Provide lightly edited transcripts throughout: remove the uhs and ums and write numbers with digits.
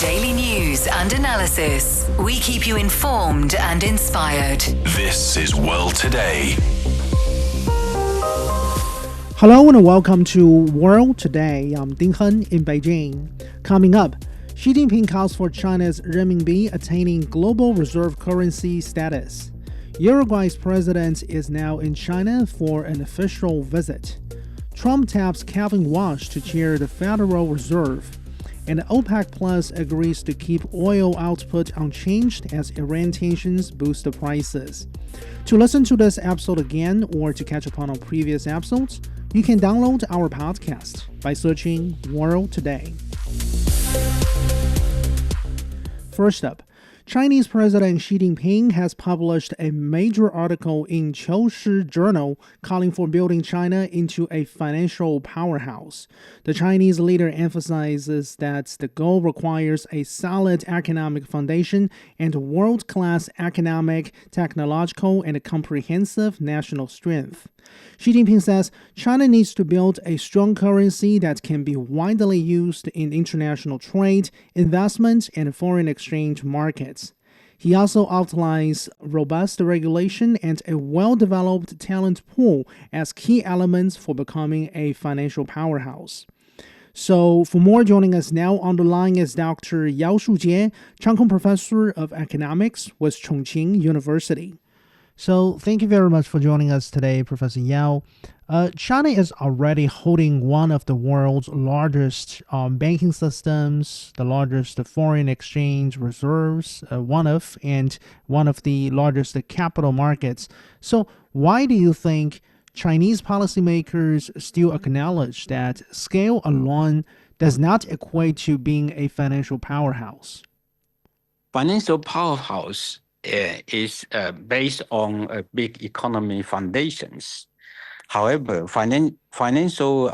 Daily news and analysis. We keep you informed and inspired. This is World Today. Hello and welcome to World Today. I'm Ding Hen in Beijing. Coming up, Xi Jinping calls for China's renminbi attaining global reserve currency status. Uruguay's president is now in China for an official visit. Trump taps Kevin Warsh to chair the Federal Reserve. And OPEC Plus agrees to keep oil output unchanged as Iran tensions boost the prices. To listen to this episode again or to catch up on our previous episodes, you can download our podcast by searching World Today. First up, Chinese President Xi Jinping has published a major article in Qiushi Journal calling for building China into a financial powerhouse. The Chinese leader emphasizes that the goal requires a solid economic foundation and world-class economic, technological, and comprehensive national strength. Xi Jinping says China needs to build a strong currency that can be widely used in international trade, investment, and foreign exchange markets. He also outlines robust regulation and a well-developed talent pool as key elements for becoming a financial powerhouse. So, for more, joining us now on the line is Dr. Yao Shujie, Chang Kong Professor of Economics with Chongqing University. So, thank you very much for joining us today, Professor Yao. China is already holding one of the world's largest banking systems, the largest foreign exchange reserves, and one of the largest capital markets. So, why do you think Chinese policymakers still acknowledge that scale alone does not equate to being a financial powerhouse? Financial powerhouse is based on big economy foundations. However, financial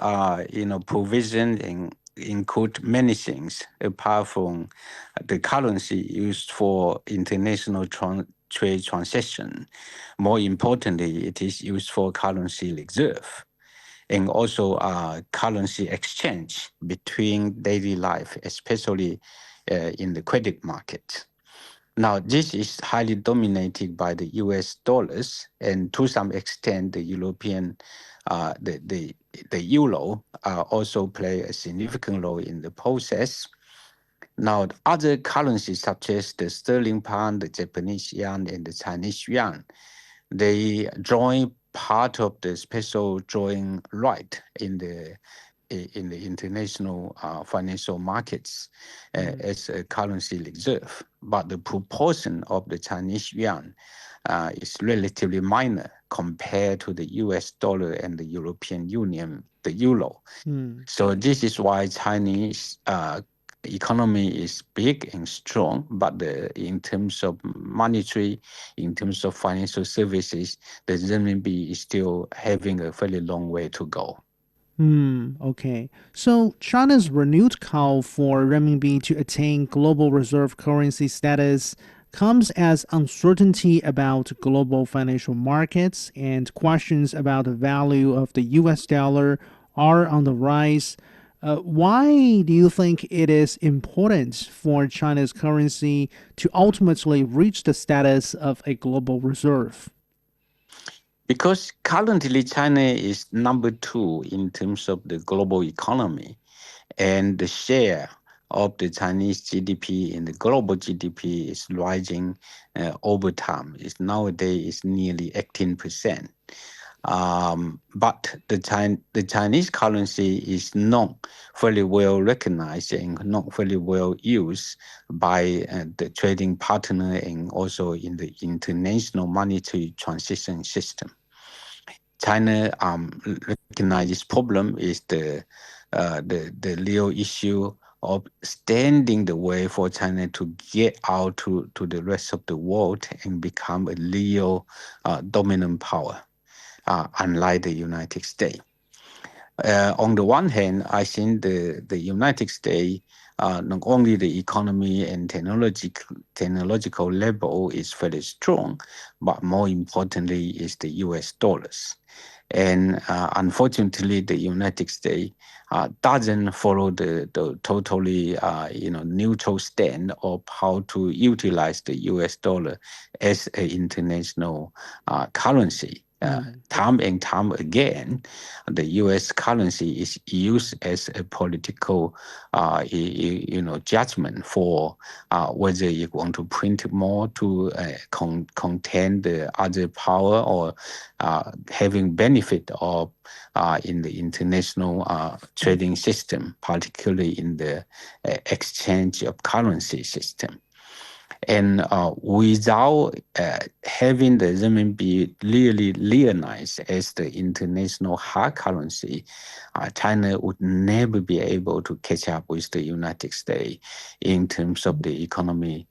provision include many things apart from the currency used for international trade transaction. More importantly, it is used for currency reserve and also currency exchange between daily life, especially in the credit market. Now, this is highly dominated by the U.S. dollars, and to some extent, the European, the euro also play a significant role in the process. Now, other currencies such as the sterling pound, the Japanese yen, and the Chinese yuan, they join part of the special drawing right in the international financial markets as a currency reserve. But the proportion of the Chinese yuan is relatively minor compared to the US dollar and the European Union, the euro. So this is why Chinese economy is big and strong, but in terms of monetary, in terms of financial services, the renminbi is still having a fairly long way to go. Okay. So China's renewed call for renminbi to attain global reserve currency status comes as uncertainty about global financial markets and questions about the value of the US dollar are on the rise. Why do you think it is important for China's currency to ultimately reach the status of a global reserve? Because currently China is number 2 in terms of the global economy, and the share of the Chinese GDP in the global GDP is rising over time. Nowadays nearly 18%. But the Chinese currency is not very well recognized and not very well used by the trading partner and also in the international monetary transition system. China recognizes problem is the real issue of standing the way for China to get out to the rest of the world and become a real dominant power, unlike the United States. On the one hand, I think the United States, not only the economy and technological level is very strong, but more importantly is the US dollars. And unfortunately, the United States doesn't follow the totally neutral stand of how to utilize the US dollar as an international currency. Time and time again, the U.S. currency is used as a political, judgment for whether you want to print more to contain the other power or having benefit of in the international trading system, particularly in the exchange of currency system. And without having the renminbi really realized as the international hard currency, China would never be able to catch up with the United States in terms of the economy,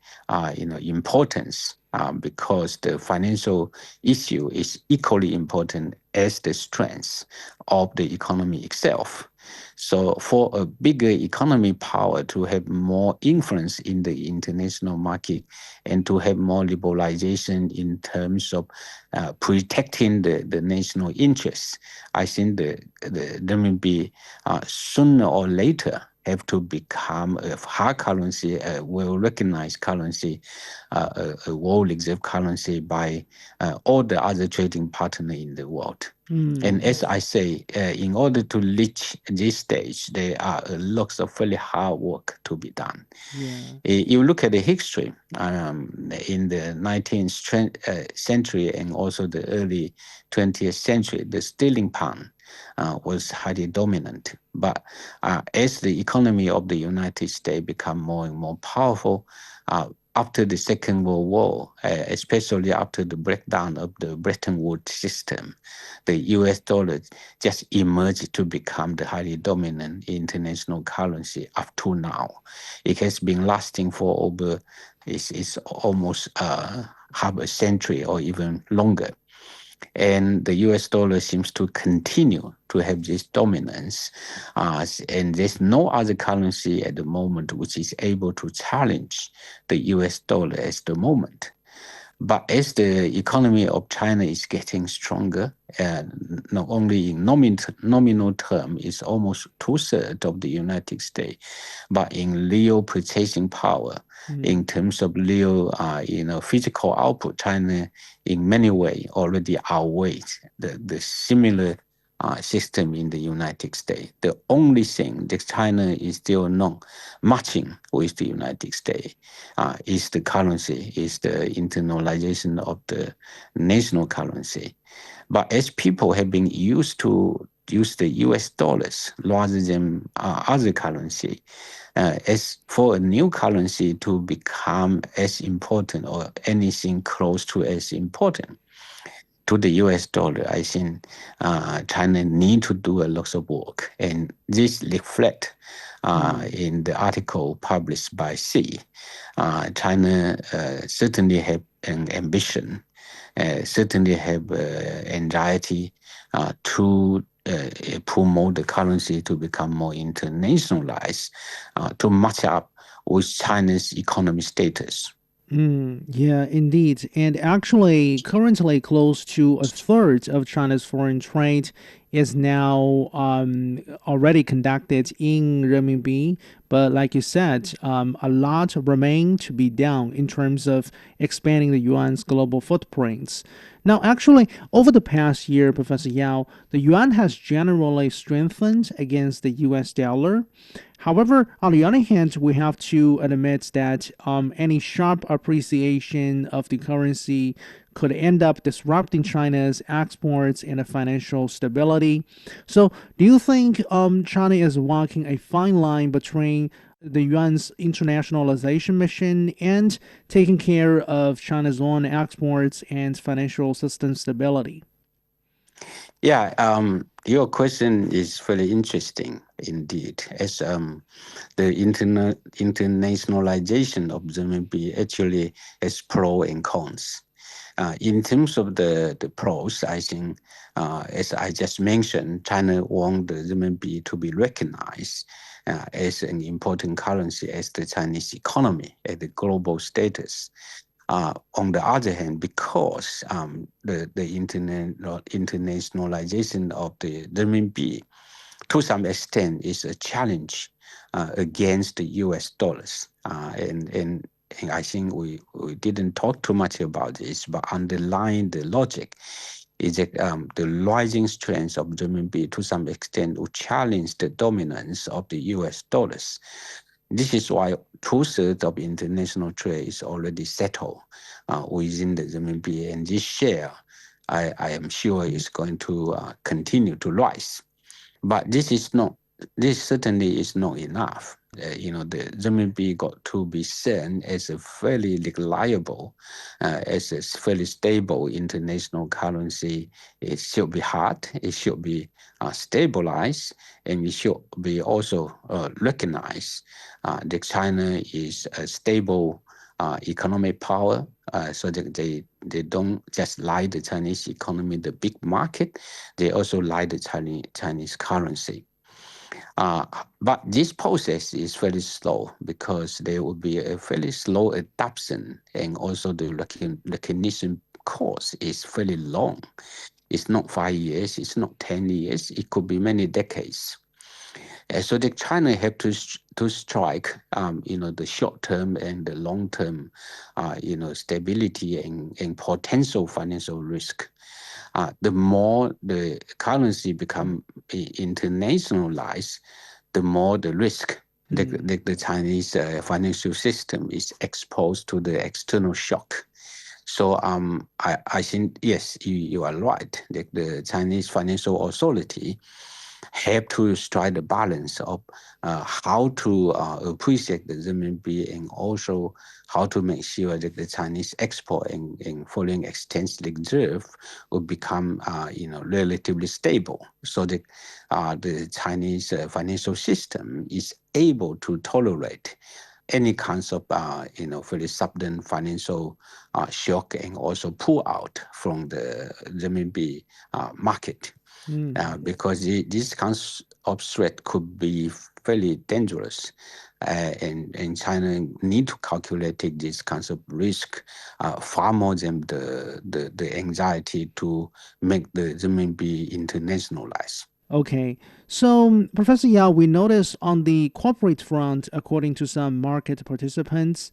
importance. Because the financial issue is equally important as the strength of the economy itself. So for a bigger economy power to have more influence in the international market and to have more liberalization in terms of protecting the national interests, I think the renminbi sooner or later have to become a hard currency, a well-recognized currency, a world reserve currency by all the other trading partners in the world. And as I say, in order to reach this stage, there are lots of very hard work to be done. You look at the history in the 19th century and also the early 20th century, the sterling pound was highly dominant. But as the economy of the United States become more and more powerful, after the Second World War, especially after the breakdown of the Bretton Woods system, the US dollar just emerged to become the highly dominant international currency up to now. It has been lasting for over, it's almost half a century or even longer. And the US dollar seems to continue to have this dominance. And there's no other currency at the moment which is able to challenge the US dollar at the moment. But as the economy of China is getting stronger, not only in nominal term, it's almost 2/3 of the United States, but in real purchasing power, in terms of real, physical output, China in many ways already outweighs the similar system in the United States. The only thing that China is still not matching with the United States is the currency, is the internalization of the national currency. But as people have been used to use the US dollars rather than other currency, as for a new currency to become as important or anything close to as important to the US dollar, I think China need to do a lot of work. And this reflect in the article published by Xi. China certainly have an ambition, certainly have anxiety to promote the currency to become more internationalized, to match up with China's economic status. Yeah, indeed. And actually, currently, close to 1/3 of China's foreign trade is now already conducted in renminbi. But like you said, a lot remain to be done in terms of expanding the yuan's global footprints. Now, actually, over the past year, Professor Yao, the yuan has generally strengthened against the US dollar. However, on the other hand, we have to admit that any sharp appreciation of the currency could end up disrupting China's exports and financial stability. So, do you think China is walking a fine line between the yuan's internationalization mission and taking care of China's own exports and financial system stability? Yeah, your question is very interesting indeed, as the internationalization of renminbi actually has pros and cons. In terms of the pros, I think, as I just mentioned, China wants the renminbi to be recognized as an important currency as the Chinese economy at the global status. On the other hand, because the internationalization of the renminbi to some extent is a challenge against the US dollars. And I think we didn't talk too much about this, but underlying the logic is that the rising strength of renminbi to some extent will challenge the dominance of the US dollars. This is why 2/3 of international trade is already settled within the renminbi, and this share, I am sure, is going to continue to rise. But this certainly is not enough. The renminbi got to be seen as a fairly reliable, as a fairly stable international currency. It should be hard. It should be stabilized, and it should be also recognized that China is a stable economic power, so that they don't just like the Chinese economy, the big market. They also like the Chinese currency. But this process is very slow because there will be a fairly slow adoption, and also the recognition course is fairly long. It's not 5 years, it's not 10 years, it could be many decades. So that China have to strike, the short-term and the long-term, stability and potential financial risk. The more the currency become internationalized, the more the risk. The Chinese financial system is exposed to the external shock. So I think, yes, you are right. The Chinese financial authority have to strike the balance of how to appreciate the renminbi, and also how to make sure that the Chinese export and foreign exchange reserve will become relatively stable, so that the Chinese financial system is able to tolerate any kinds of very sudden financial shock, and also pull out from the renminbi market. Because this kind of threat could be fairly dangerous, and China need to calculate this kinds of risk far more than the anxiety to make the renminbi internationalize. Okay, so Professor Yao, we noticed on the corporate front, according to some market participants,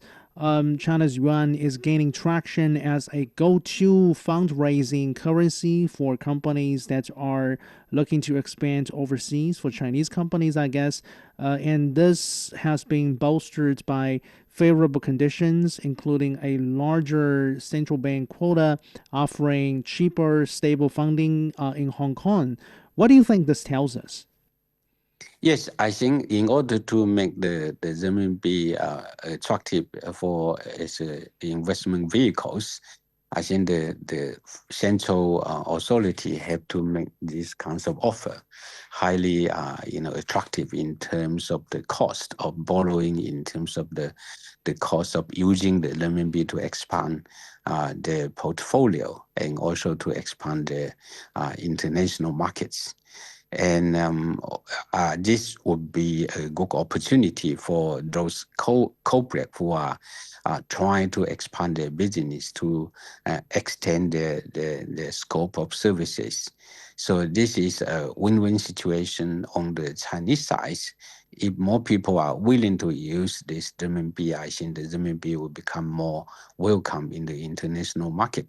China's yuan is gaining traction as a go-to fundraising currency for companies that are looking to expand overseas, for Chinese companies, I guess. And this has been bolstered by favorable conditions, including a larger central bank quota offering cheaper, stable funding in Hong Kong. What do you think this tells us? Yes, I think in order to make the renminbi attractive for as investment vehicles, I think the central authority have to make this kinds of offer highly attractive in terms of the cost of borrowing, in terms of the cost of using the renminbi to expand their portfolio, and also to expand the international markets. And this would be a good opportunity for those corporate who are trying to expand their business to extend their scope of services. So this is a win-win situation on the Chinese side. If more people are willing to use this renminbi, I think the renminbi will become more welcome in the international market.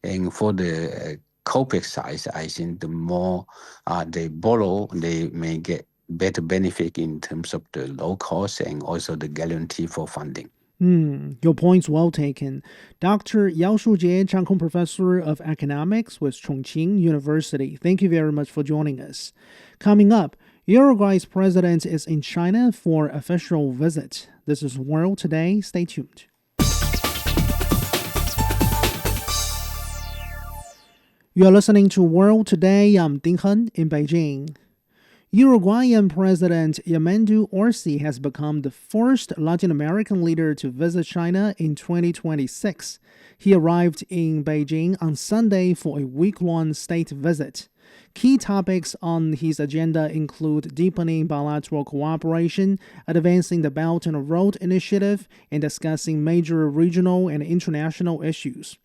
And for the corporate side, I think the more they borrow, they may get better benefit in terms of the low cost and also the guarantee for funding. Your point's well taken. Dr. Yao Shujie, Zhang Professor of Economics with Chongqing University. Thank you very much for joining us. Coming up, Uruguay's president is in China for official visit. This is World Today. Stay tuned. You are listening to World Today. I'm Ding Hen in Beijing. Uruguayan President Yamandu Orsi has become the first Latin American leader to visit China in 2026. He arrived in Beijing on Sunday for a week-long state visit. Key topics on his agenda include deepening bilateral cooperation, advancing the Belt and Road Initiative, and discussing major regional and international issues.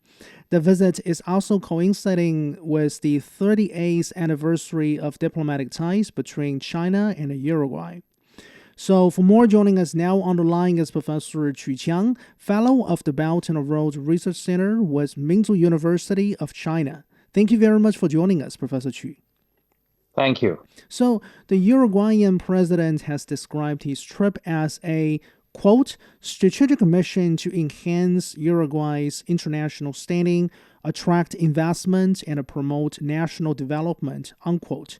The visit is also coinciding with the 38th anniversary of diplomatic ties between China and Uruguay. So for more, joining us now on the line is Professor Qu Qiang, Fellow of the Belt and Road Research Center with Minzu University of China. Thank you very much for joining us, Professor Qu. Thank you. So the Uruguayan president has described his trip as a, quote, strategic mission to enhance Uruguay's international standing, attract investment, and promote national development, unquote.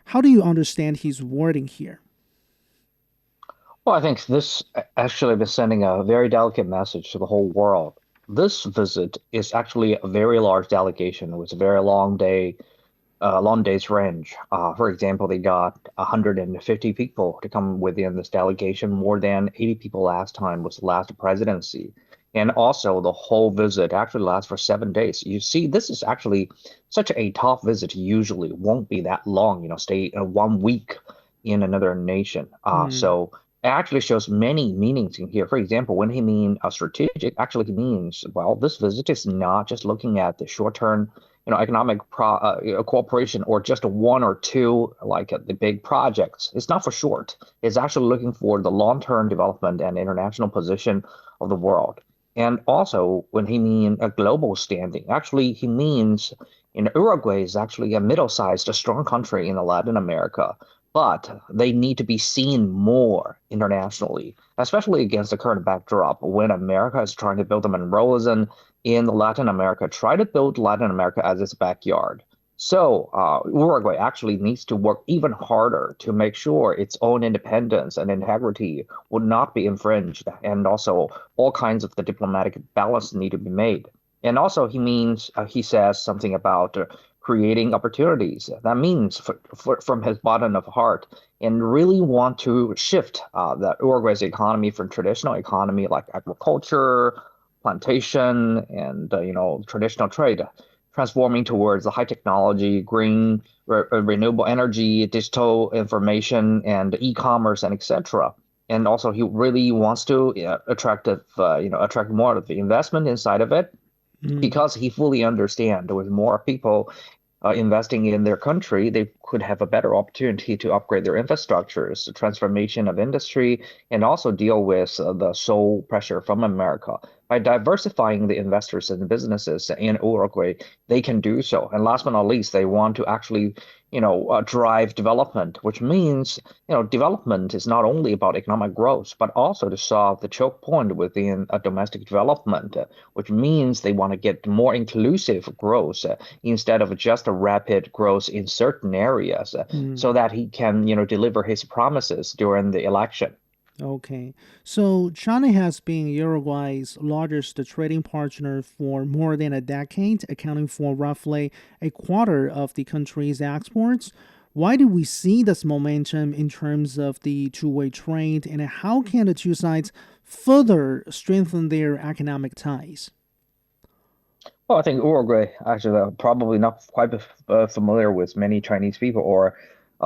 How do you understand his wording here? Well, I think this actually is sending a very delicate message to the whole world. This visit is actually a very large delegation with a very long day's range. For example, they got 150 people to come within this delegation, more than 80 people last time was the last presidency. And also the whole visit actually lasts for 7 days. You see, this is actually such a tough visit, usually won't be that long, stay 1 week in another nation. So it actually shows many meanings in here. For example, when he means strategic, actually he means, well, this visit is not just looking at the short-term, economic cooperation or just one or two, like the big projects. It's not for short. It's actually looking for the long-term development and international position of the world. And also, when he means a global standing, actually he means, Uruguay is actually a middle-sized, a strong country in Latin America. But they need to be seen more internationally, especially against the current backdrop when America is trying to build a Monroeism in Latin America, try to build Latin America as its backyard. So Uruguay actually needs to work even harder to make sure its own independence and integrity would not be infringed. And also all kinds of the diplomatic balance need to be made. And also he says something about creating opportunities. That means from his bottom of heart and really want to shift the Uruguay's economy from traditional economy like agriculture, plantation, and traditional trade, transforming towards the high technology, green, renewable energy, digital information, and e-commerce, and etc. And also, he really wants to attract more of the investment inside of it, because he fully understands with more people investing in their country, they could have a better opportunity to upgrade their infrastructures, the transformation of industry, and also deal with the soul pressure from America. By diversifying the investors and the businesses in Uruguay, they can do so. And last but not least, they want to actually drive development, which means, development is not only about economic growth, but also to solve the choke point within a domestic development, which means they want to get more inclusive growth instead of just a rapid growth in certain areas, so that he can, deliver his promises during the election. Okay, so China has been Uruguay's largest trading partner for more than a decade, accounting for roughly a quarter of the country's exports. Why do we see this momentum in terms of the two-way trade, and how can the two sides further strengthen their economic ties? Well, I think Uruguay actually probably not quite familiar with many Chinese people or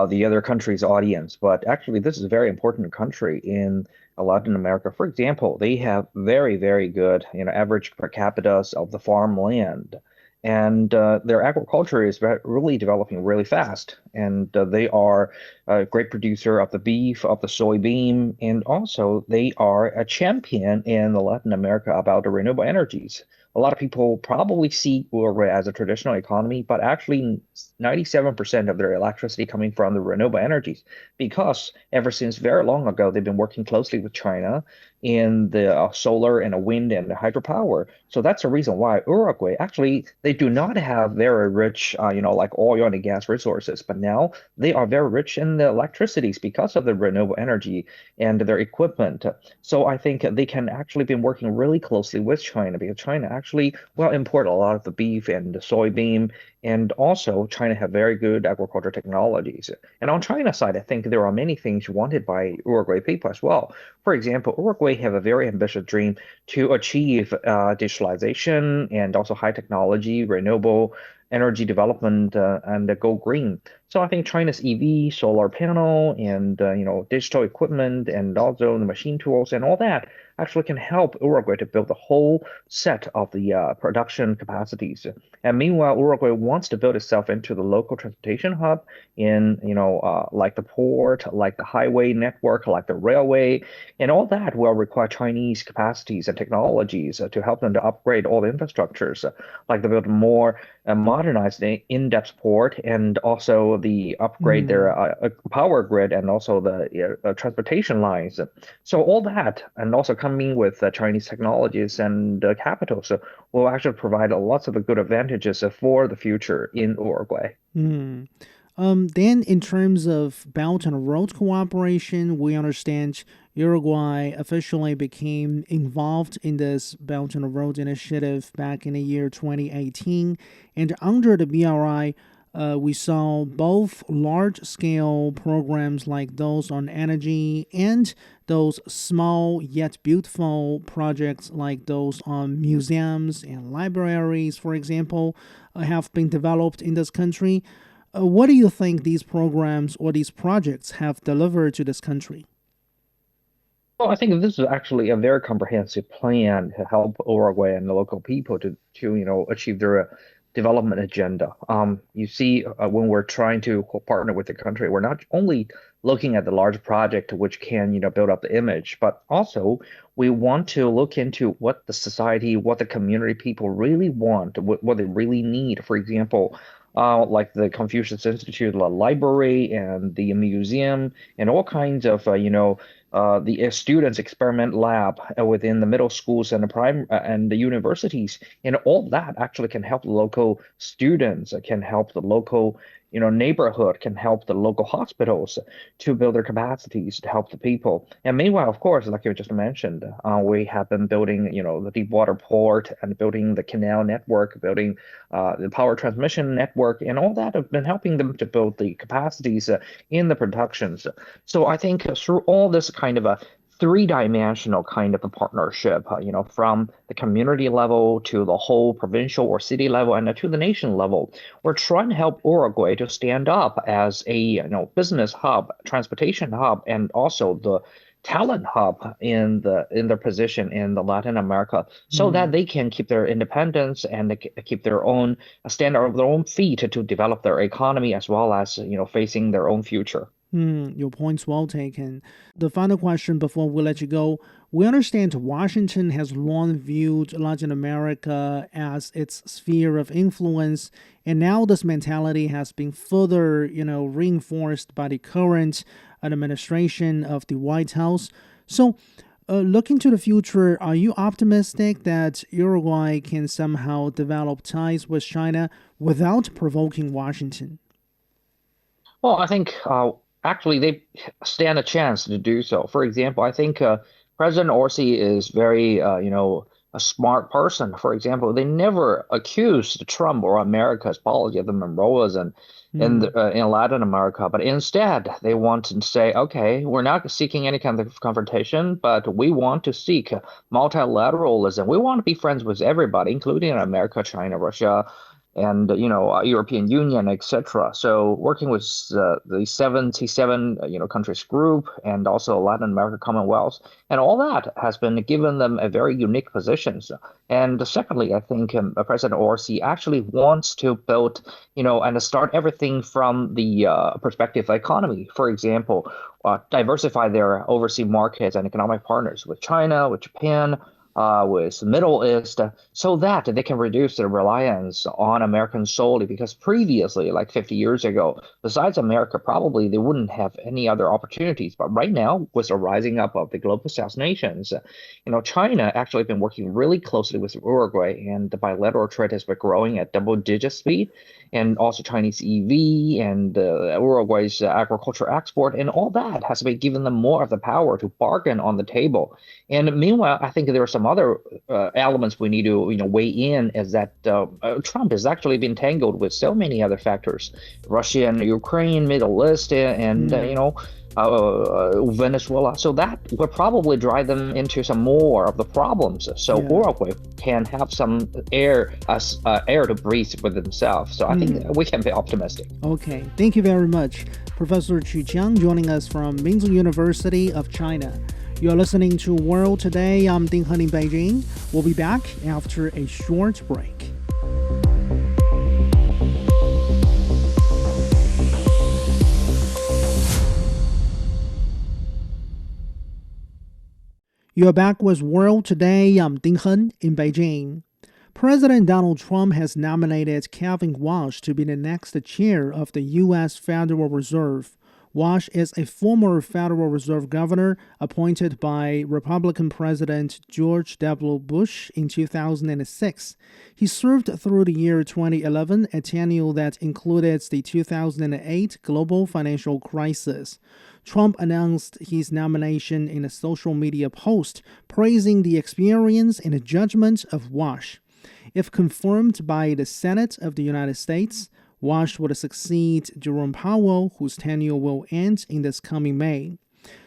the other country's audience, but actually this is a very important country in Latin America. For example, they have very, very good, average per capita of the farmland, and their agriculture is really developing really fast. And they are a great producer of the beef, of the soybean, and also they are a champion in Latin America about the renewable energies. A lot of people probably see Uruguay as a traditional economy, but actually 97% of their electricity coming from the renewable energies, because ever since very long ago, they've been working closely with China in the solar and the wind and the hydropower. So that's the reason why Uruguay, actually, they do not have very rich, like oil and gas resources, but now they are very rich in the electricities because of the renewable energy and their equipment. So I think they can actually been working really closely with China, because China actually import a lot of the beef and the soybean, and also China have very good agriculture technologies. And on China's side, I think there are many things wanted by Uruguay people as well. For example, Uruguay have a very ambitious dream to achieve digitalization and also high technology, renewable energy development and go green. So I think China's EV, solar panel, and digital equipment, and also the machine tools and all that actually can help Uruguay to build the whole set of the production capacities. And meanwhile, Uruguay wants to build itself into the local transportation hub in, like the port, like the highway network, like the railway, and all that will require Chinese capacities and technologies to help them to upgrade all the infrastructures, like to build more modernized in-depth port and also the upgrade their power grid and also the transportation lines. So all that, and also coming with Chinese technologies and capital, so will actually provide lots of good advantages for the future in Uruguay. Then, in terms of Belt and Road cooperation, we understand Uruguay officially became involved in this Belt and Road initiative back in the year 2018. And under the BRI, we saw both large-scale programs like those on energy and those small yet beautiful projects like those on museums and libraries, for example, have been developed in this country. What do you think these programs or these projects have delivered to this country? Well, I think this is actually a very comprehensive plan to help Uruguay and the local people to achieve their development agenda. You see, when we're trying to partner with the country, we're not only looking at the large project which can build up the image, but also we want to look into what the society, what the community people really want, what they really need. For example, like the Confucius Institute, the library, and the museum, and all kinds of the students' experiment lab within the middle schools and the universities, and all that actually can help the local students, can help the local neighborhood, can help the local hospitals to build their capacities to help the people. And meanwhile, of course, like you just mentioned, we have been building, the deep water port and building the canal network, building the power transmission network, and all that have been helping them to build the capacities in the productions. So I think through all this kind of a three-dimensional kind of a partnership, from the community level to the whole provincial or city level and to the nation level. We're trying to help Uruguay to stand up as a business hub, transportation hub, and also the talent hub in their position in the Latin America, so that they can keep their independence and keep their own stand on their own feet to develop their economy as well as facing their own future. Your point's well taken. The final question before we let you go. We understand Washington has long viewed Latin America as its sphere of influence, and now this mentality has been further, reinforced by the current administration of the White House. So, looking to the future, are you optimistic that Uruguay can somehow develop ties with China without provoking Washington? Well, I think actually they stand a chance to do so. For example, I think President Orsi is very, a smart person. For example, they never accused Trump or America's policy of the Monroeism in Latin America, but instead they want to say, okay, we're not seeking any kind of confrontation, but we want to seek multilateralism. We want to be friends with everybody, including America, China, Russia, and European Union, etc. So working with the 77 countries group and also Latin America Commonwealth, and all that has been given them a very unique position. And secondly, I think President Orsi actually wants to build and start everything from the perspective of economy. For example, diversify their overseas markets and economic partners with China, with Japan, with Middle East, so that they can reduce their reliance on Americans solely. Because previously, like 50 years ago, besides America, probably they wouldn't have any other opportunities. But right now, with the rising up of the global South nations, China actually been working really closely with Uruguay, and the bilateral trade has been growing at double-digit speed. And also Chinese EV and Uruguay's agriculture export, and all that has been giving them more of the power to bargain on the table. And meanwhile, I think there are some other elements we need to weigh in, is that Trump has actually been tangled with so many other factors: Russia and Ukraine, Middle East, and Venezuela. So that will probably drive them into some more of the problems. So Uruguay can have some air to breathe with themselves. So I think we can be optimistic. Okay, thank you very much, Professor Qu Jiang, joining us from Minzu University of China. You're listening to World Today. I'm Ding Hen in Beijing. We'll be back after a short break. You're back with World Today. I'm Ding Hen in Beijing. President Donald Trump has nominated Kevin Warsh to be the next chair of the U.S. Federal Reserve. Warsh is a former Federal Reserve governor appointed by Republican President George W. Bush in 2006. He served through the year 2011, a tenure that included the 2008 global financial crisis. Trump announced his nomination in a social media post, praising the experience and judgment of Warsh. If confirmed by the Senate of the United States, Warsh would succeed Jerome Powell, whose tenure will end in this coming May.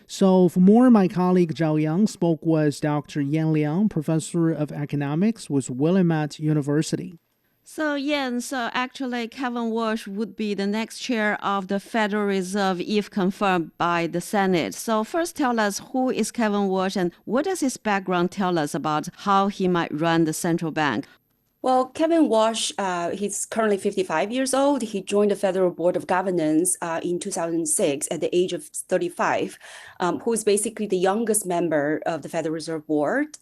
So for more, my colleague Zhao Yang spoke with Dr. Yan Liang, professor of economics with Willamette University. So actually Kevin Warsh would be the next chair of the Federal Reserve if confirmed by the Senate. So first tell us, who is Kevin Warsh and what does his background tell us about how he might run the central bank? Well, Kevin Warsh, he's currently 55 years old. He joined the Federal Board of Governors in 2006 at the age of 35, who is basically the youngest member of the Federal Reserve Board.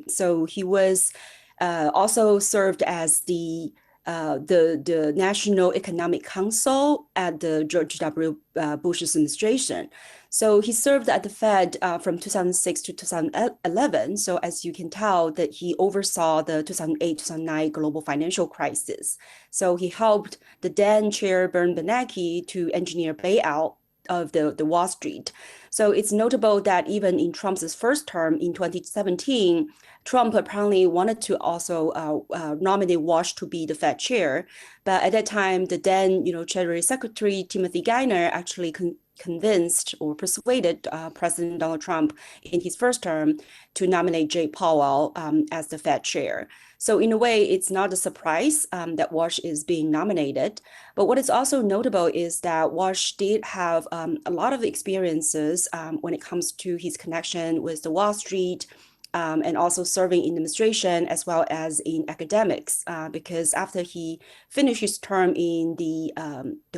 So he was also served as the National Economic Council at the George W. Bush's administration. So he served at the Fed from 2006 to 2011. So as you can tell, that he oversaw the 2008-2009 global financial crisis. So he helped the then chair Bernard Bernanke to engineer bailout of the Wall Street. So it's notable that even in Trump's first term in 2017, Trump apparently wanted to also nominate Warsh to be the Fed chair. But at that time, the then Treasury Secretary Timothy Geithner actually convinced or persuaded President Donald Trump in his first term to nominate Jay Powell as the Fed chair. So in a way, it's not a surprise that Warsh is being nominated. But what is also notable is that Warsh did have a lot of experiences when it comes to his connection with the Wall Street, and also serving in administration as well as in academics, because after he finished his term in the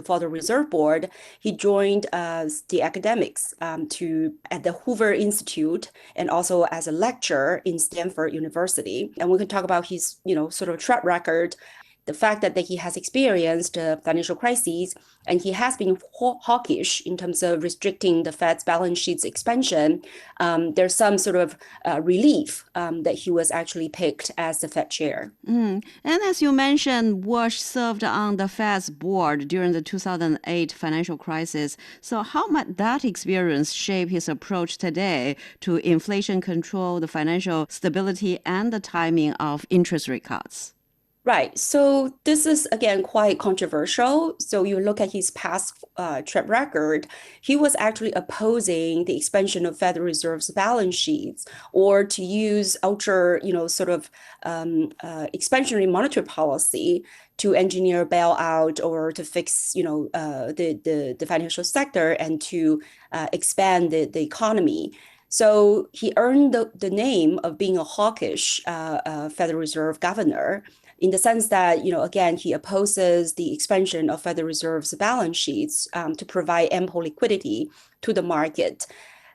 Federal Reserve Board, he joined the academics at the Hoover Institute and also as a lecturer in Stanford University. And we can talk about his sort of track record, the fact that he has experienced financial crises, and he has been hawkish in terms of restricting the Fed's balance sheet's expansion. There's some sort of relief that he was actually picked as the Fed chair. And as you mentioned, Warsh served on the Fed's board during the 2008 financial crisis. So how might that experience shape his approach today to inflation control, the financial stability, and the timing of interest rate cuts? Right. So this is, again, quite controversial. So you look at his past track record, he was actually opposing the expansion of Federal Reserve's balance sheets, or to use ultra, expansionary monetary policy to engineer bailout or to fix, the financial sector and to expand the economy. So he earned the name of being a hawkish Federal Reserve governor, in the sense that, again, he opposes the expansion of Federal Reserve's balance sheets to provide ample liquidity to the market.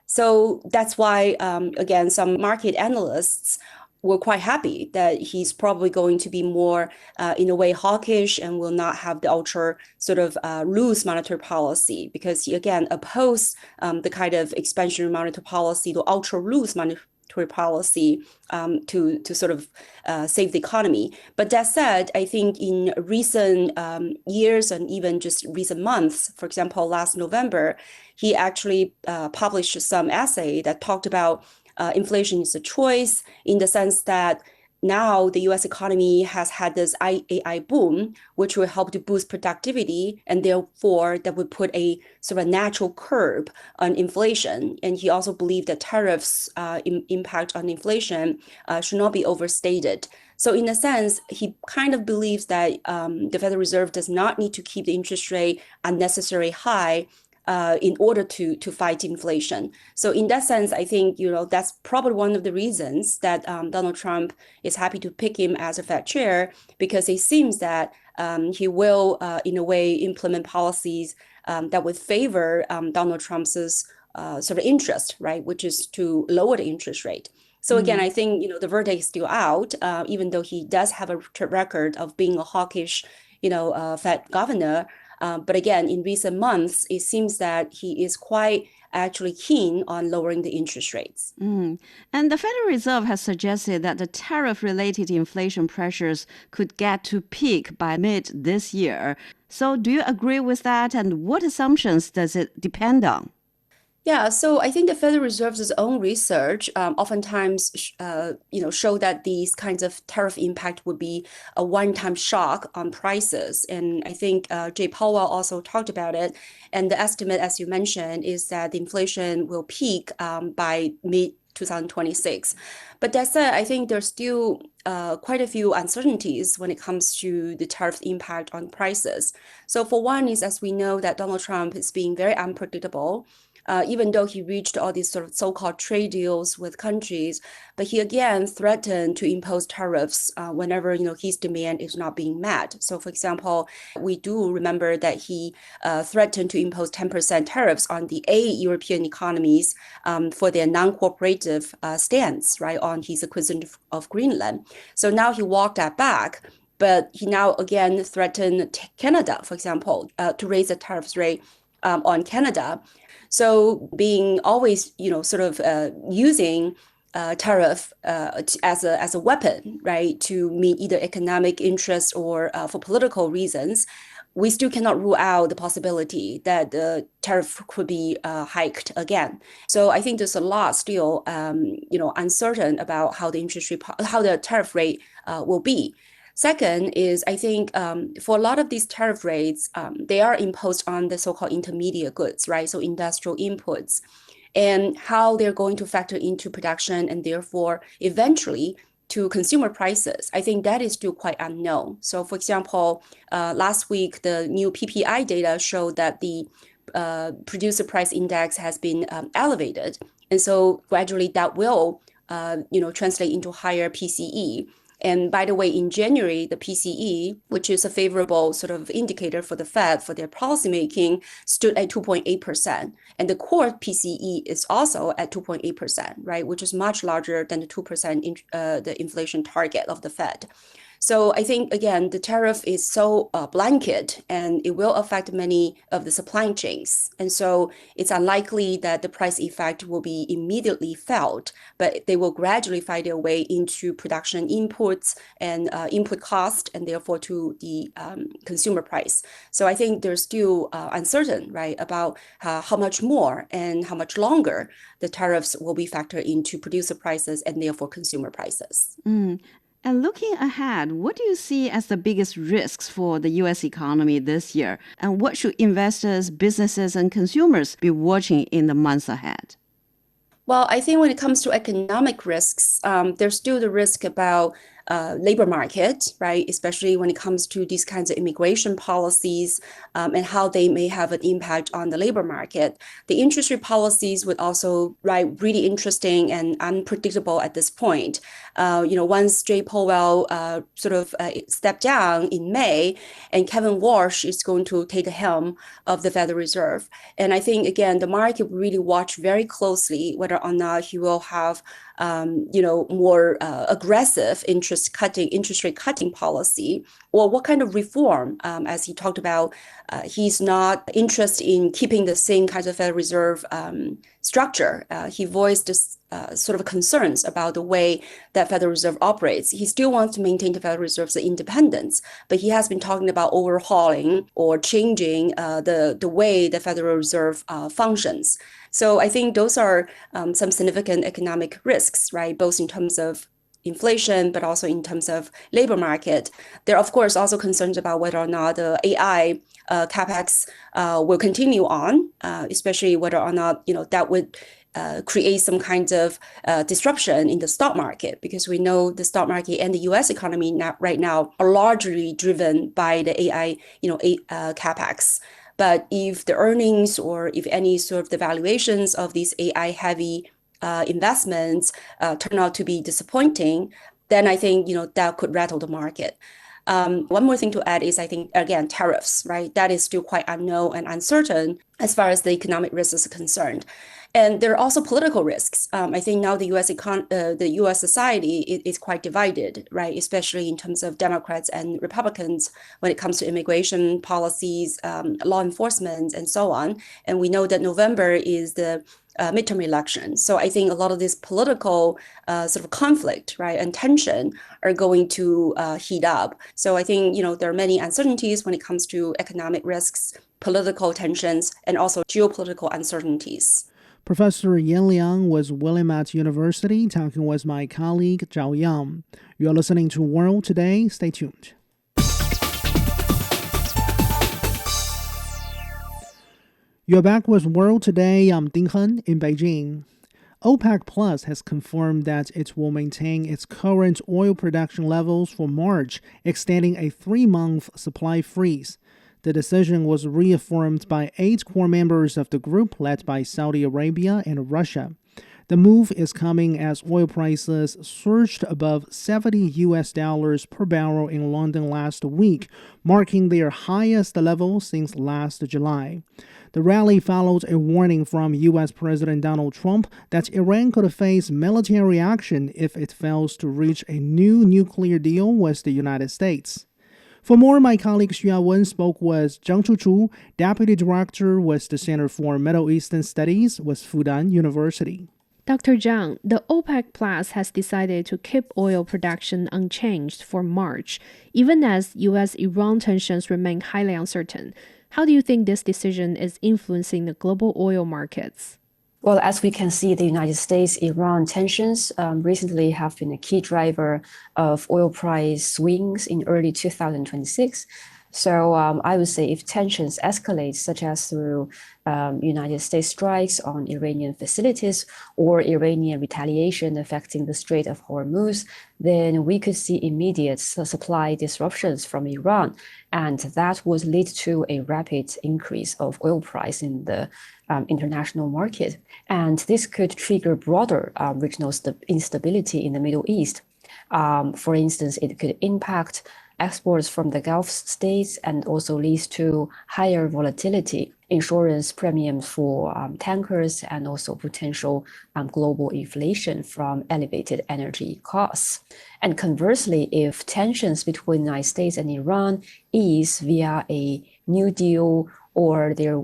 So that's why, again, some market analysts were quite happy that he's probably going to be more, in a way, hawkish and will not have the ultra sort of loose monetary policy, because he, again, opposed the kind of expansionary monetary policy, the ultra loose monetary policy to sort of save the economy. But that said, I think in recent years and even just recent months, for example, last November, he actually published some essay that talked about inflation is a choice, in the sense that now the US economy has had this AI boom, which will help to boost productivity, and therefore that would put a sort of a natural curb on inflation. And he also believed that tariffs impact on inflation should not be overstated. So in a sense, he kind of believes that the Federal Reserve does not need to keep the interest rate unnecessarily high in order to fight inflation. So in that sense, I think, that's probably one of the reasons that Donald Trump is happy to pick him as a Fed chair, because it seems that he will, in a way, implement policies that would favor Donald Trump's sort of interest, right, which is to lower the interest rate. So again, I think, the verdict is still out, even though he does have a record of being a hawkish, Fed governor. But again, in recent months, it seems that he is quite actually keen on lowering the interest rates. And the Federal Reserve has suggested that the tariff-related inflation pressures could get to peak by mid this year. So do you agree with that? And what assumptions does it depend on? Yeah, so I think the Federal Reserve's own research oftentimes, show that these kinds of tariff impact would be a one-time shock on prices. And I think Jay Powell also talked about it. And the estimate, as you mentioned, is that the inflation will peak by mid-2026. But that said, I think there's still quite a few uncertainties when it comes to the tariff impact on prices. So for one is, as we know, that Donald Trump is being very unpredictable. Even though he reached all these sort of so-called trade deals with countries, but he again threatened to impose tariffs whenever his demand is not being met. So, for example, we do remember that he threatened to impose 10% tariffs on the 8 European economies for their non-cooperative stance, right, on his acquisition of Greenland. So now he walked that back. But he now again threatened Canada, for example, to raise the tariffs rate on Canada. So being always, sort of using tariff as a weapon, right, to meet either economic interests or for political reasons, we still cannot rule out the possibility that the tariff could be hiked again. So I think there's a lot still, uncertain about how the tariff rate will be. Second is, I think for a lot of these tariff rates, they are imposed on the so-called intermediate goods, right? So industrial inputs, and how they're going to factor into production and therefore eventually to consumer prices. I think that is still quite unknown. So for example, last week, the new PPI data showed that the producer price index has been elevated. And so gradually that will, translate into higher PCE. And by the way, in January, the PCE, which is a favorable sort of indicator for the Fed for their policymaking, stood at 2.8%. And the core PCE is also at 2.8%, right, which is much larger than the 2% the inflation target of the Fed. So I think, again, the tariff is so blanket and it will affect many of the supply chains. And so it's unlikely that the price effect will be immediately felt, but they will gradually find their way into production inputs and input cost and therefore to the consumer price. So I think there's still uncertain, right, about how much more and how much longer the tariffs will be factored into producer prices and therefore consumer prices. And looking ahead, what do you see as the biggest risks for the U.S. economy this year? And what should investors, businesses, and consumers be watching in the months ahead? Well, I think when it comes to economic risks, there's still the risk about labor market, right? Especially when it comes to these kinds of immigration policies and how they may have an impact on the labor market. The interest rate policies would also, right, really interesting and unpredictable at this point. Once Jay Powell stepped down in May, and Kevin Warsh is going to take the helm of the Federal Reserve. And I think, again, the market will really watch very closely whether or not he will have more aggressive interest rate cutting policy, or what kind of reform, as he talked about, he's not interested in keeping the same kind of Federal Reserve structure. He voiced this sort of concerns about the way that Federal Reserve operates. He still wants to maintain the Federal Reserve's independence, but he has been talking about overhauling or changing the way the Federal Reserve functions. So I think those are some significant economic risks, right? Both in terms of inflation, but also in terms of labor market. There are, of course, also concerns about whether or not the AI capex will continue on, especially whether or not that would create some kind of disruption in the stock market, because we know the stock market and the U.S. economy right now are largely driven by the AI, capex. But if the earnings or if any sort of the valuations of these AI heavy investments turn out to be disappointing, then I think that could rattle the market. One more thing to add is, I think, again, tariffs, right? That is still quite unknown and uncertain as far as the economic risks is concerned. And there are also political risks. I think now the U.S. society is quite divided, right? Especially in terms of Democrats and Republicans when it comes to immigration policies, law enforcement, and so on. And we know that November is the midterm election. So I think a lot of this political sort of conflict, right, and tension are going to heat up. So I think, there are many uncertainties when it comes to economic risks, political tensions, and also geopolitical uncertainties. Professor Yan Liang was Willamette University, talking with my colleague Zhao Yang. You are listening to World Today. Stay tuned. You're back with World Today. I'm Ding Hen in Beijing. OPEC Plus has confirmed that it will maintain its current oil production levels for March, extending a 3-month supply freeze. The decision was reaffirmed by 8 core members of the group led by Saudi Arabia and Russia. The move is coming as oil prices surged above $70 per barrel in London last week, marking their highest level since last July. The rally followed a warning from U.S. President Donald Trump that Iran could face military action if it fails to reach a new nuclear deal with the United States. For more, my colleague Xu Yawen spoke with Zhang Chuchu, Deputy Director with the Center for Middle Eastern Studies with Fudan University. Dr. Zhang, the OPEC Plus has decided to keep oil production unchanged for March, even as U.S.-Iran tensions remain highly uncertain. How do you think this decision is influencing the global oil markets? Well, as we can see, the United States-Iran tensions recently have been a key driver of oil price swings in early 2026. So I would say if tensions escalate, such as through United States strikes on Iranian facilities or Iranian retaliation affecting the Strait of Hormuz, then we could see immediate supply disruptions from Iran. And that would lead to a rapid increase of oil price in the international market. And this could trigger broader regional instability in the Middle East. For instance, it could impact exports from the Gulf states and also leads to higher volatility, insurance premiums for tankers, and also potential global inflation from elevated energy costs. And conversely, if tensions between the United States and Iran ease via a new deal or there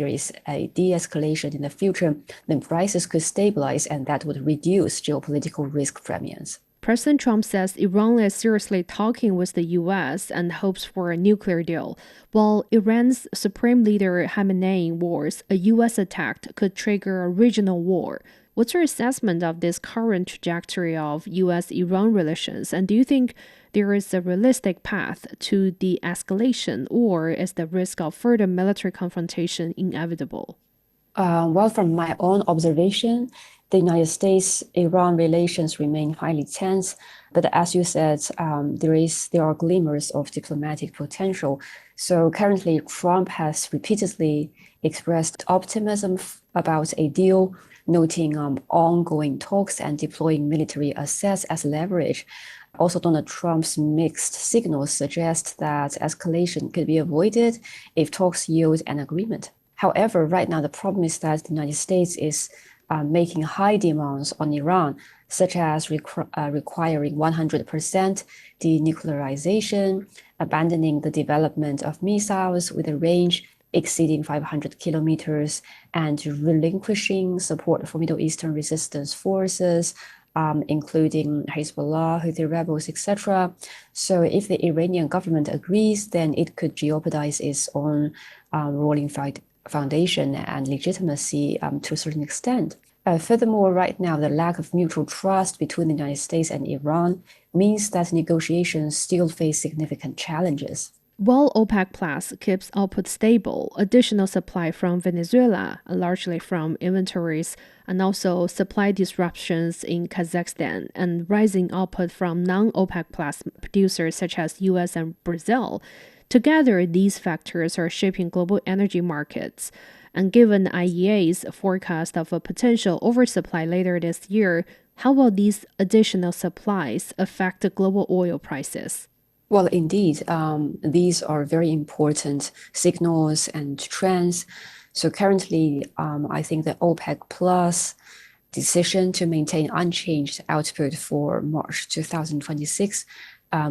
is a de-escalation in the future, then prices could stabilize and that would reduce geopolitical risk premiums. President Trump says Iran is seriously talking with the U.S. and hopes for a nuclear deal, while Iran's Supreme Leader Khamenei warns a U.S. attack could trigger a regional war. What's your assessment of this current trajectory of U.S.-Iran relations, and do you think there is a realistic path to de-escalation, or is the risk of further military confrontation inevitable? Well, from my own observation, the United States-Iran relations remain highly tense, but as you said, there are glimmers of diplomatic potential. So currently, Trump has repeatedly expressed optimism about a deal, noting ongoing talks and deploying military assets as leverage. Also, Donald Trump's mixed signals suggest that escalation could be avoided if talks yield an agreement. However, right now, the problem is that the United States is making high demands on Iran, such as requiring 100% denuclearization, abandoning the development of missiles with a range exceeding 500 kilometers, and relinquishing support for Middle Eastern resistance forces, including Hezbollah, Houthi rebels, etc. So if the Iranian government agrees, then it could jeopardize its own ruling foundation and legitimacy to a certain extent. Furthermore, right now, the lack of mutual trust between the United States and Iran means that negotiations still face significant challenges. While OPEC Plus keeps output stable, additional supply from Venezuela, largely from inventories, and also supply disruptions in Kazakhstan and rising output from non-OPEC Plus producers such as US and Brazil. Together, these factors are shaping global energy markets. And given IEA's forecast of a potential oversupply later this year, how will these additional supplies affect the global oil prices? Well, indeed, these are very important signals and trends. So currently, I think the OPEC Plus decision to maintain unchanged output for March 2026,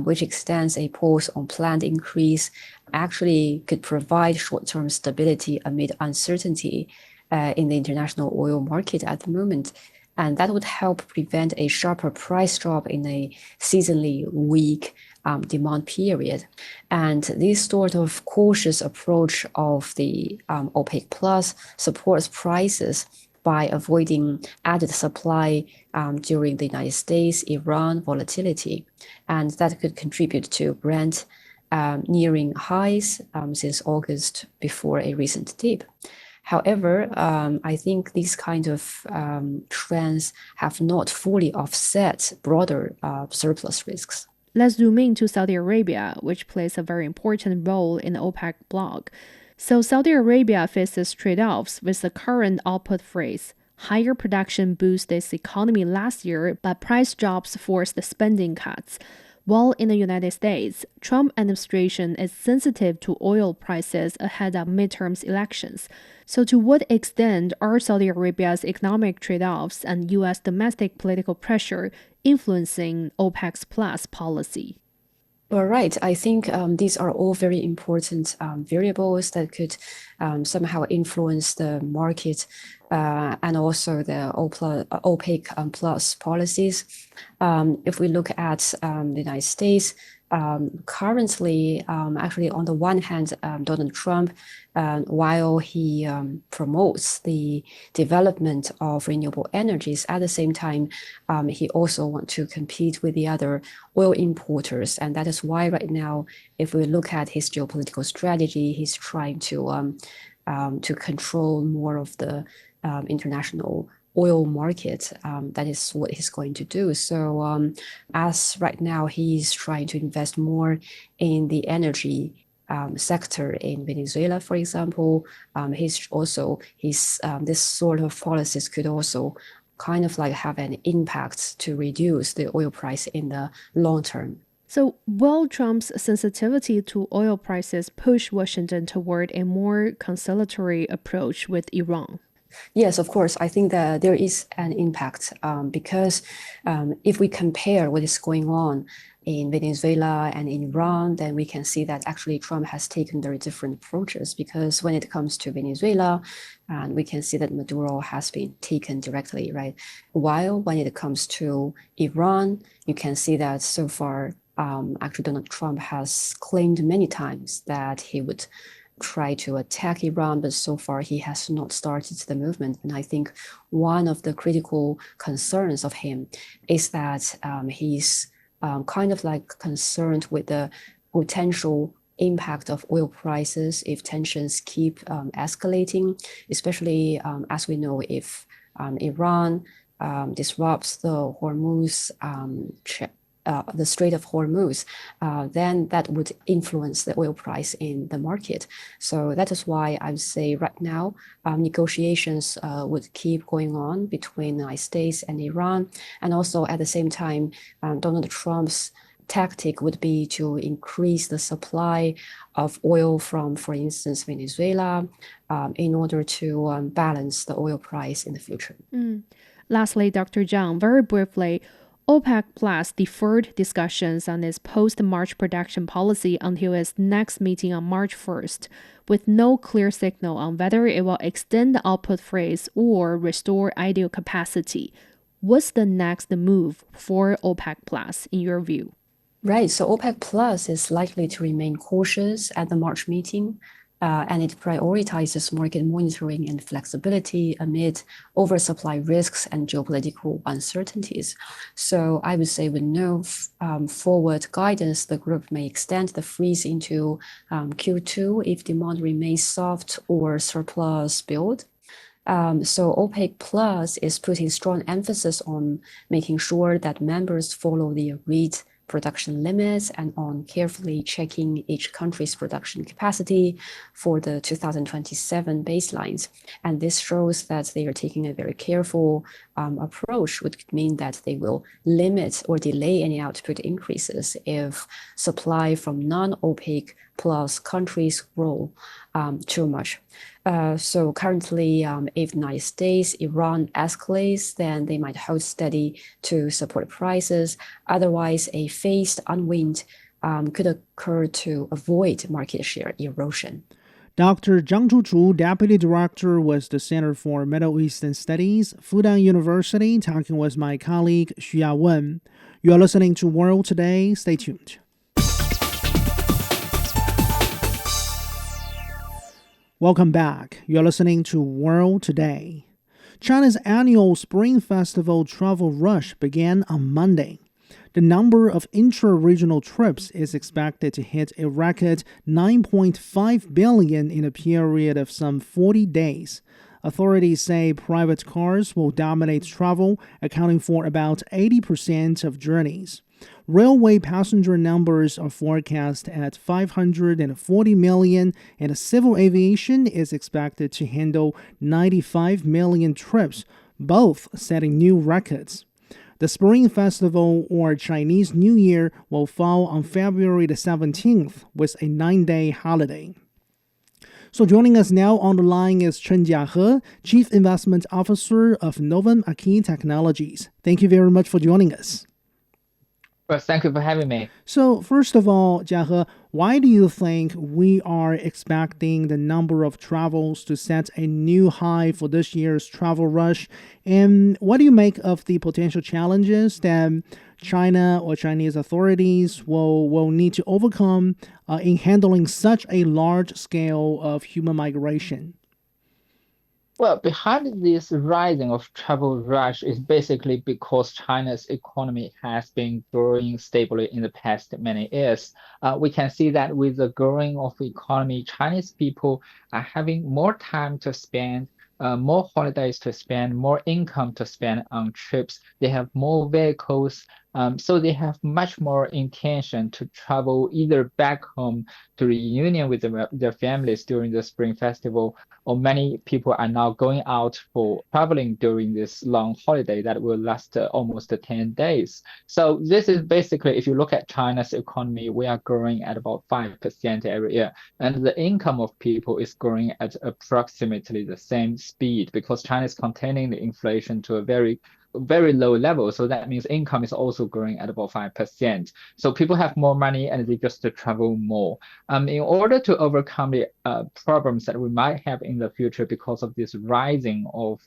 which extends a pause on planned increase, actually could provide short-term stability amid uncertainty in the international oil market at the moment. And that would help prevent a sharper price drop in a seasonally weak demand period. And this sort of cautious approach of the OPEC Plus supports prices by avoiding added supply during the United States-Iran volatility. And that could contribute to Brent nearing highs since August before a recent dip. However, I think these kind of trends have not fully offset broader surplus risks. Let's zoom in to Saudi Arabia, which plays a very important role in the OPEC bloc. So Saudi Arabia faces trade-offs with the current output freeze. Higher production boosted its economy last year, but price drops forced spending cuts. While in the United States, Trump administration is sensitive to oil prices ahead of midterm elections. So to what extent are Saudi Arabia's economic trade-offs and U.S. domestic political pressure influencing OPEC Plus policy? Well, right. I think these are all very important variables that could somehow influence the market and also the OPEC Plus policies. If we look at the United States, currently, actually, on the one hand, Donald Trump, while he promotes the development of renewable energies, at the same time, he also wants to compete with the other oil importers. And that is why right now, if we look at his geopolitical strategy, he's trying to control more of the international oil market. That is what he's going to do. So as right now, he's trying to invest more in the energy sector in Venezuela, for example. This sort of policies could also kind of like have an impact to reduce the oil price in the long term. So will Trump's sensitivity to oil prices push Washington toward a more conciliatory approach with Iran? Yes, of course. I think that there is an impact because if we compare what is going on in Venezuela and in Iran, then we can see that actually Trump has taken very different approaches, because when it comes to Venezuela, we can see that Maduro has been taken directly, right? While when it comes to Iran, you can see that so far, actually Donald Trump has claimed many times that he would try to attack Iran, but so far he has not started the movement. And I think one of the critical concerns of him is that he's kind of like concerned with the potential impact of oil prices if tensions keep escalating, especially as we know, if Iran disrupts the Hormuz the Strait of Hormuz, then that would influence the oil price in the market. So that is why I would say right now, negotiations would keep going on between the United States and Iran. And also at the same time, Donald Trump's tactic would be to increase the supply of oil from, for instance, Venezuela, in order to balance the oil price in the future. Lastly, Dr. Zhang, very briefly, OPEC Plus deferred discussions on its post-March production policy until its next meeting on March 1st, with no clear signal on whether it will extend the output freeze or restore ideal capacity. What's the next move for OPEC Plus, in your view? Right. So OPEC Plus is likely to remain cautious at the March meeting. and it prioritizes market monitoring and flexibility amid oversupply risks and geopolitical uncertainties. So I would say with no forward guidance, the group may extend the freeze into Q2 if demand remains soft or surplus build. So OPEC Plus is putting strong emphasis on making sure that members follow the agreed production limits and on carefully checking each country's production capacity for the 2027 baselines. And this shows that they are taking a very careful approach, which could mean that they will limit or delay any output increases if supply from non-OPEC plus countries grow too much. So currently, if the United States, Iran escalates, then they might hold steady to support prices. Otherwise, a phased unwind could occur to avoid market share erosion. Dr. Zhang Zhuzhu, Deputy Director with the Center for Middle Eastern Studies, Fudan University, talking with my colleague Xu Yawen. You are listening to World Today. Stay tuned. Welcome back. You're listening to World Today. China's annual Spring Festival travel rush began on Monday. The number of intra-regional trips is expected to hit a record 9.5 billion in a period of some 40 days. Authorities say private cars will dominate travel, accounting for about 80% of journeys. Railway passenger numbers are forecast at 540 million, and civil aviation is expected to handle 95 million trips, both setting new records. The Spring Festival, or Chinese New Year, will fall on February the 17th with a 9-day holiday. So joining us now on the line is Chen Jiahe, Chief Investment Officer of Novum Aki Technologies. Thank you very much for joining us. Well, thank you for having me. So first of all, Jiahe, why do you think we are expecting the number of travels to set a new high for this year's travel rush? And what do you make of the potential challenges that China or Chinese authorities will need to overcome in handling such a large scale of human migration? Well, behind this rising of travel rush is basically because China's economy has been growing stably in the past many years. We can see that with the growing of the economy, Chinese people are having more time to spend, more holidays to spend, more income to spend on trips. They have more vehicles, so they have much more intention to travel either back home to reunion with their families during the Spring Festival, or many people are now going out for traveling during this long holiday that will last almost 10 days. So this is basically, if you look at China's economy, we are growing at about 5% every year. And the income of people is growing at approximately the same speed because China is containing the inflation to a very low level. So that means income is also growing at about 5%. So people have more money and they just travel more. In order to overcome the problems that we might have in the future because of this rising of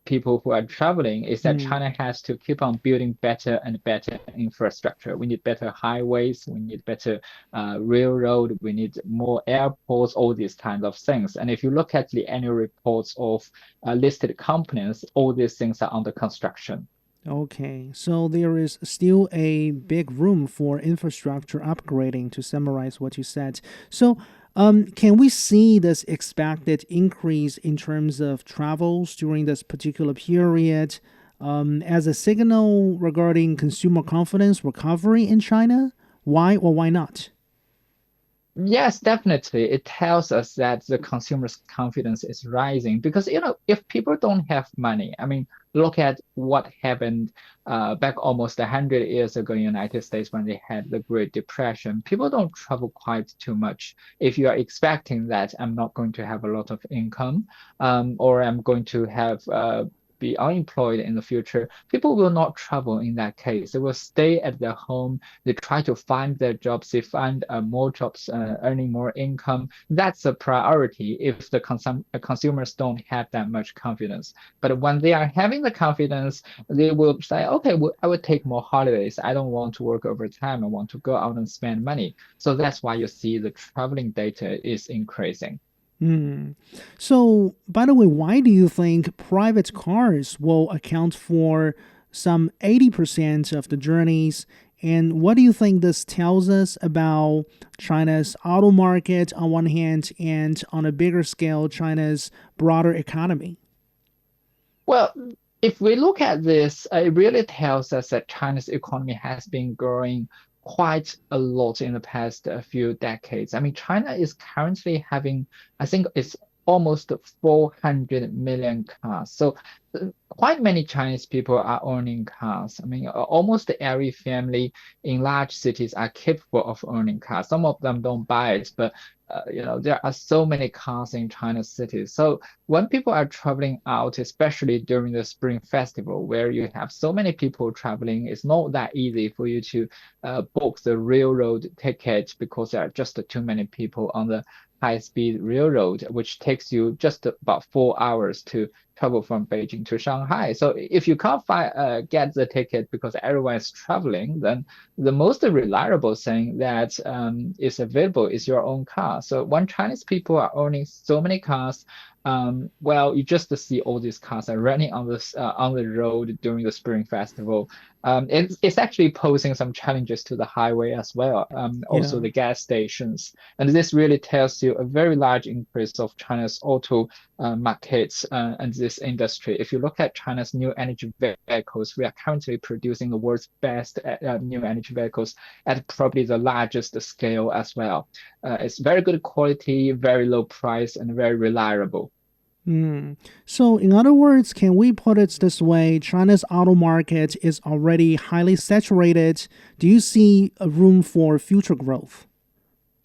people who are traveling, is that China has to keep on building better and better infrastructure. We need better highways, we need better railroad, we need more airports, all these kinds of things. And if you look at the annual reports of listed companies, all these things are under construction. Okay, so there is still a big room for infrastructure upgrading, to summarize what you said. So can we see this expected increase in terms of travels during this particular period as a signal regarding consumer confidence recovery in China? Why or why not? Yes, definitely. It tells us that the consumer's confidence is rising because, if people don't have money, look at what happened back almost 100 years ago in the United States when they had the Great Depression. People don't travel quite too much. If you are expecting that I'm not going to have a lot of income or I'm going to have be unemployed in the future, people will not travel in that case. They will stay at their home. They try to find their jobs. They find more jobs, earning more income. That's a priority if the consumers don't have that much confidence. But when they are having the confidence, they will say, okay, well, I will take more holidays. I don't want to work overtime. I want to go out and spend money. So that's why you see the traveling data is increasing. So, by the way, why do you think private cars will account for some 80% of the journeys? And what do you think this tells us about China's auto market on one hand, and on a bigger scale, China's broader economy? Well, if we look at this, it really tells us that China's economy has been growing quite a lot in the past few decades. I mean, China is currently having, I think it's almost 400 million cars. So quite many Chinese people are owning cars. I mean, almost every family in large cities are capable of owning cars. Some of them don't buy it, but there are so many cars in China's cities. So when people are traveling out, especially during the Spring Festival, where you have so many people traveling, it's not that easy for you to book the railroad ticket because there are just too many people on the high-speed railroad, which takes you just about 4 hours to travel from Beijing to Shanghai. So if you can't get the ticket because everyone is traveling, then the most reliable thing that is available is your own car. So when Chinese people are owning so many cars, well, you just see all these cars are running on the road during the Spring Festival. It's actually posing some challenges to the highway as well. Also the gas stations, and this really tells you a very large increase of China's auto markets and this industry. If you look at China's new energy vehicles, we are currently producing the world's best new energy vehicles at probably the largest scale as well. It's very good quality, very low price, and very reliable. So, in other words, can we put it this way? China's auto market is already highly saturated. Do you see a room for future growth?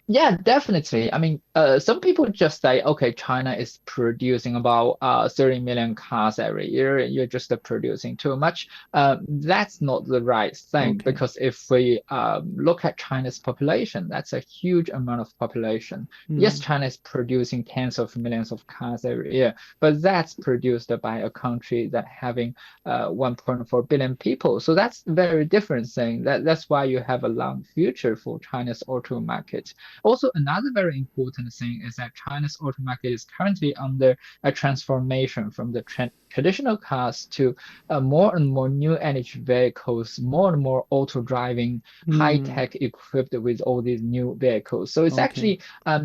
Yeah, definitely. I mean, some people just say, okay, China is producing about 30 million cars every year. You're just producing too much. That's not the right thing, because if we look at China's population, that's a huge amount of population. Yes, China is producing tens of millions of cars every year, but that's produced by a country that having 1.4 billion people. So that's a very different thing. That's why you have a long future for China's auto market. Also, another very important thing is that China's auto market is currently under a transformation from the traditional cars to more and more new energy vehicles, more and more auto driving, high-tech equipped with all these new vehicles. So it's actually,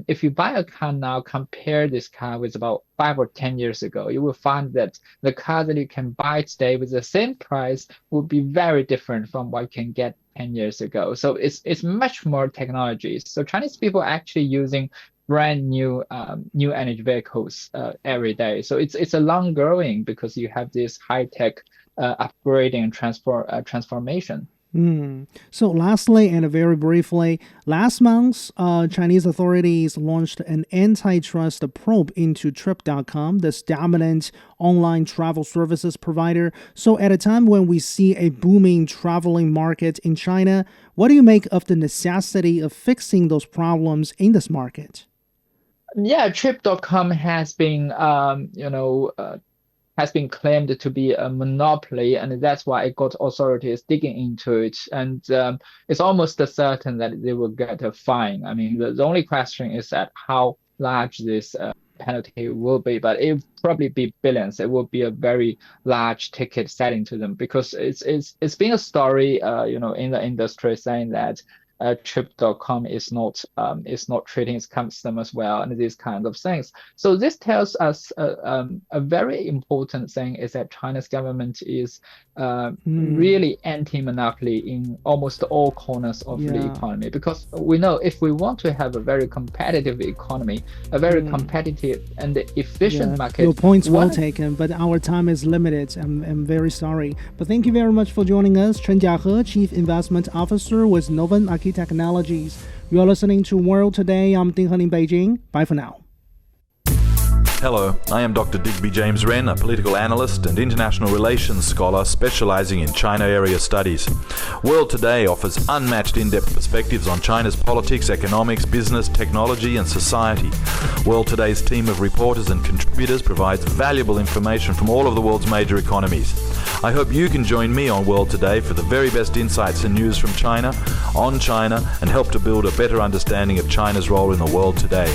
if you buy a car now, compare this car with about 5 or 10 years ago, you will find that the car that you can buy today with the same price will be very different from what you can get 10 years ago. So it's much more technology. So Chinese people are actually using brand new energy vehicles every day. So it's a long growing because you have this high tech upgrading and transformation. So lastly, and very briefly, last month, Chinese authorities launched an antitrust probe into Trip.com, this dominant online travel services provider. So at a time when we see a booming traveling market in China, what do you make of the necessity of fixing those problems in this market? Yeah, Trip.com has been, has been claimed to be a monopoly, and that's why it got authorities digging into it. And it's almost certain that they will get a fine. I mean, the only question is that how large this penalty will be, but it will probably be billions. It will be a very large ticket setting to them, because it's been a story, in the industry saying that Trip.com is not treating its customers well, and these kind of things. So this tells us a very important thing is that China's government is really anti-monopoly in almost all corners of the economy, because we know if we want to have a very competitive economy, a very competitive and efficient market. Your point's well taken, but our time is limited. I'm very sorry. But thank you very much for joining us. Chen Jiahe, Chief Investment Officer with Novan Technologies. You are listening to World Today. I'm Ding Han in Beijing. Bye for now. Hello, I am Dr. Digby James Wren, a political analyst and international relations scholar specializing in China area studies. World Today offers unmatched in-depth perspectives on China's politics, economics, business, technology and society. World Today's team of reporters and contributors provides valuable information from all of the world's major economies. I hope you can join me on World Today for the very best insights and news from China, on China, and help to build a better understanding of China's role in the world today.